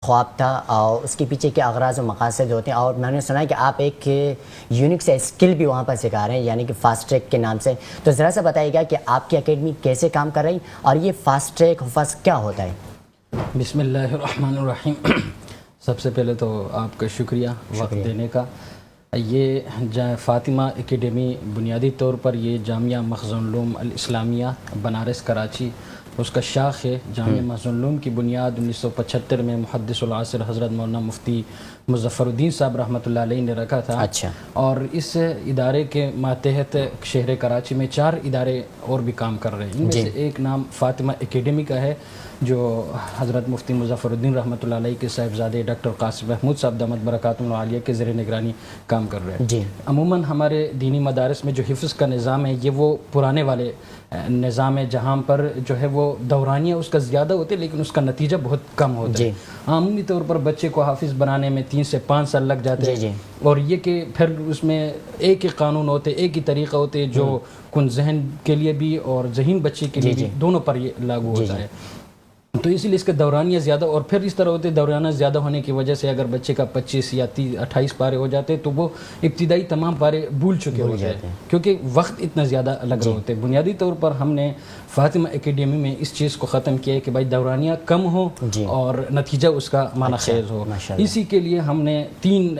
خواب تھا اور اس کے پیچھے کے اغراض و مقاصد ہوتے ہیں، اور میں نے سنا ہے کہ آپ ایک یونیک سے اسکل بھی وہاں پر سکھا رہے ہیں، یعنی کہ فاسٹ ٹریک کے نام سے. تو ذرا سا بتائیے گا کہ آپ کی اکیڈمی کیسے کام کر رہی اور یہ فاسٹ ٹریک حفظ کیا ہوتا ہے؟ بسم اللہ الرحمن الرحیم. سب سے پہلے تو آپ کا شکریہ وقت دینے کا. یہ فاطمہ اکیڈمی بنیادی طور پر یہ جامعہ مخزن العلوم الاسلامیہ بنارس کراچی اس کا شاخ ہے. جامعہ مخزن العلوم کی بنیاد 1975 میں محدث العصر حضرت مولانا مفتی مظفر الدین صاحب رحمۃ اللہ علیہ نے رکھا تھا. اچھا. اور اس ادارے کے ماتحت شہر کراچی میں 4 ادارے اور بھی کام کر رہے ہیں. ان میں سے ایک نام فاطمہ اکیڈمی کا ہے جو حضرت مفتی مظفر الدین رحمۃ اللہ علیہ کے صاحبزادے ڈاکٹر قاسم محمود صاحب دامت برکاتہم العالیہ کے زیر نگرانی کام کر رہے ہیں. عموماً ہمارے دینی مدارس میں جو حفظ کا نظام ہے یہ وہ پرانے والے نظام ہے جہاں پر جو ہے وہ دورانیہ اس کا زیادہ ہوتے ہیں لیکن اس کا نتیجہ بہت کم ہوتا ہے. عمومی طور پر بچے کو حافظ بنانے میں 3 سے 5 سال لگ جاتے ہیں. اور یہ کہ پھر اس میں ایک ہی قانون ہوتے، ایک ہی طریقہ ہوتے جو کن ذہن کے لیے بھی اور ذہین بچے کے لیے بھی دونوں پر یہ لاگو ہوتا ہے. تو اسی لیے اس کے دورانیہ زیادہ، اور پھر اس طرح ہوتے دورانیہ زیادہ ہونے کی وجہ سے اگر بچے کا 25 یا 28 پارے ہو جاتے تو وہ ابتدائی تمام پارے بھول چکے ہوتے ہیں کیونکہ وقت اتنا زیادہ لگ رہے ہوتے. بنیادی طور پر ہم نے فاطمہ اکیڈمی میں اس چیز کو ختم کیا ہے کہ بھائی دورانیہ کم ہو اور نتیجہ اس کا معنی خیز ہو. اسی کے لیے ہم نے 3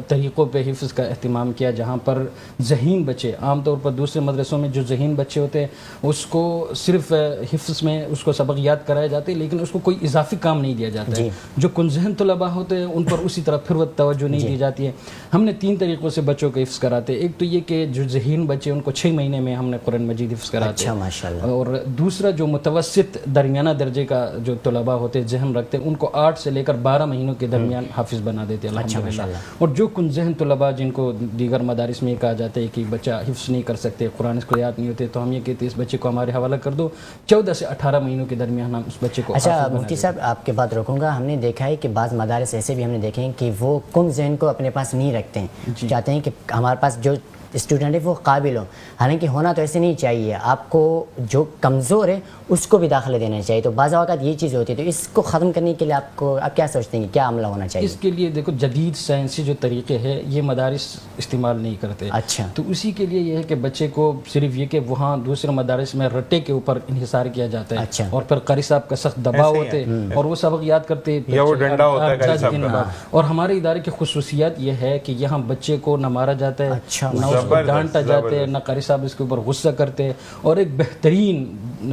طریقوں پہ حفظ کا اہتمام کیا جہاں پر ذہین بچے، عام طور پر دوسرے مدرسوں میں جو ذہین بچے ہوتے ہیں اس کو صرف حفظ میں اس کو سبق یاد کرائے جاتے لیکن اس کو کوئی اضافی کام نہیں دیا جاتا ہے. جو کن ذہن طلباء ہوتے ہیں ان پر اسی طرح پھر وہ توجہ نہیں دی جاتی ہے. ہم نے 3 طریقوں سے بچوں کو حفظ کراتے. ایک تو یہ کہ جو ذہین بچے ان کو 6 مہینے میں ہم نے قرآن مجید حفظ کراتے ہیں. اور دوسرا جو متوسط درمیانہ درجے کا جو طلباء ہوتے ذہن رکھتے ان کو 8 سے لے کر 12 مہینوں کے درمیان حافظ بنا دیتے الحمدللہ. اور جو کن ذہن طلباء جن کو دیگر مدارس میں یہ کہا جاتا ہے کہ بچہ حفظ نہیں کر سکتے، قرآن اس کو یاد نہیں ہوتے، تو ہم یہ کہتے ہیں اس بچے کو ہمارے حوالہ کر دو. 14 سے 18 مہینوں کے درمیان ہم اس بچے کو. اچھا مفتی صاحب آپ کے بات رکھوں گا. ہم نے دیکھا ہے کہ بعض مدارس ایسے بھی ہم نے دیکھے ہیں کہ وہ کن ذہن کو اپنے پاس نہیں رکھتے ہیں، چاہتے ہیں کہ ہمارے پاس جو اسٹوڈنٹ ہے وہ قابل ہو. حالانکہ ہونا تو ایسے نہیں چاہیے، آپ کو جو کمزور ہے اس کو بھی داخلہ دینا چاہیے. تو بعض اوقات یہ چیز ہوتی ہے، تو اس کو ختم کرنے کے لیے آپ کیا سوچتے ہیں کہ کیا عملہ ہونا چاہیے؟ اس کے لیے دیکھو جدید سائنسی جو طریقے ہیں یہ مدارس استعمال نہیں کرتے. اچھا. تو اسی کے لیے یہ ہے کہ بچے کو صرف یہ کہ وہاں دوسرے مدارس میں رٹے کے اوپر انحصار کیا جاتا ہے. اچھا. اور پھر قاری صاحب کا سخت دباؤ ہوتے اور وہ سبق یاد کرتے اور ہمارے ادارے کی خصوصیات یہ ہے کہ یہاں بچے کو نہ مارا جاتا ہے نہ اس کو ڈانٹا جاتا ہے نہ قاری صاحب اس کے اوپر غصہ کرتے. اور ایک بہترین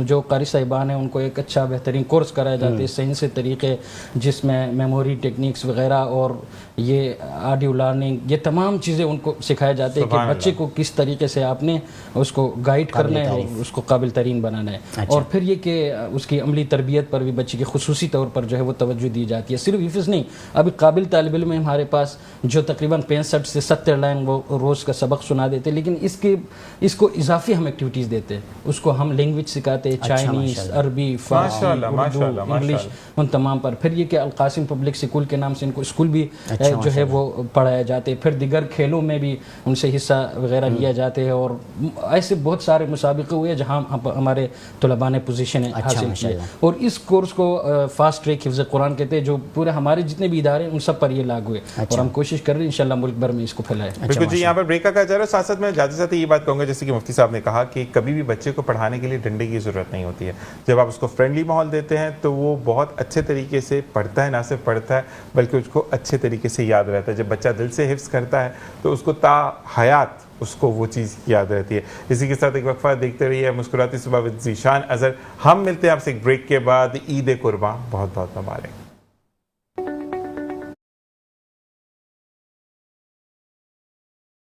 جو قاری صاحبان ہیں ان کو ایک اچھا بہترین کورس کرایا جاتے ہیں سائنسی طریقے جس میں میموری ٹیکنیکس وغیرہ اور یہ آڈیو لرننگ یہ تمام چیزیں ان کو سکھایا جاتے ہیں کہ بچے کو کس طریقے سے آپ نے اس کو گائیڈ کرنا ہے اور اس کو قابل ترین بنانا ہے. اور پھر یہ کہ اس کی عملی تربیت پر بھی بچے کی خصوصی طور پر جو ہے وہ توجہ دی جاتی ہے. صرف حفظ نہیں، ابھی قابل طالب علم ہے ہمارے پاس جو تقریباً 65 سے 70 لائن وہ روز کا سبق سنا دیتے لیکن اس کو اضافی ہم ایکٹیویٹیز دیتے ہیں. اس کو ہم لینگویج سکھاتے ہیں، چائنیز، عربی، فارسی، اردو، انگلش، ان تمام پر. پھر یہ کہ القاسم پبلک اسکول کے نام سے ان کو اسکول بھی جو ہے وہ پڑھایا جاتے. پھر دیگر کھیلوں میں بھی ان سے حصہ وغیرہ لیا جاتے ہیں اور ایسے بہت سارے مسابقے ہوئے جہاں ہمارے طلباء نے پوزیشنیں حاصل کی. اور اس کورس کو فاسٹ ٹریک حفظ قرآن کہتے ہیں جو پورے ہمارے جتنے بھی ادارے ہیں ان سب پر یہ لاگو ہے اور ہم کوشش کر رہے ہیں انشاءاللہ ملک بھر میں اس کو پھیلائیں. بالکل جی. یہاں پر بریک کا جا رہا ہے. ساتھ ساتھ میں جاتے جاتے یہ بات کہوں گا جیسے کہ مفتی صاحب نے کہا کہ کبھی بھی بچے کو پڑھانے کے لیے ڈنڈے کی ضرورت نہیں ہوتی ہے. جب آپ اس کو فرینڈلی ماحول دیتے ہیں تو وہ بہت اچھے طریقے سے پڑھتا ہے، نہ صرف پڑھتا ہے بلکہ اس کو اچھے طریقے سے یاد رہتا ہے. جب بچہ دل سے حفظ کرتا ہے تو اس کو تا حیات اس کو وہ چیز یاد رہتی ہے. اسی کے ساتھ ایک وقفہ دیکھتے رہیے مسکراتی صبح وذ ذیشان اظہر. ہم ملتے ہیں آپ سے ایک بریک کے بعد. عید قربان بہت بہت مبارک.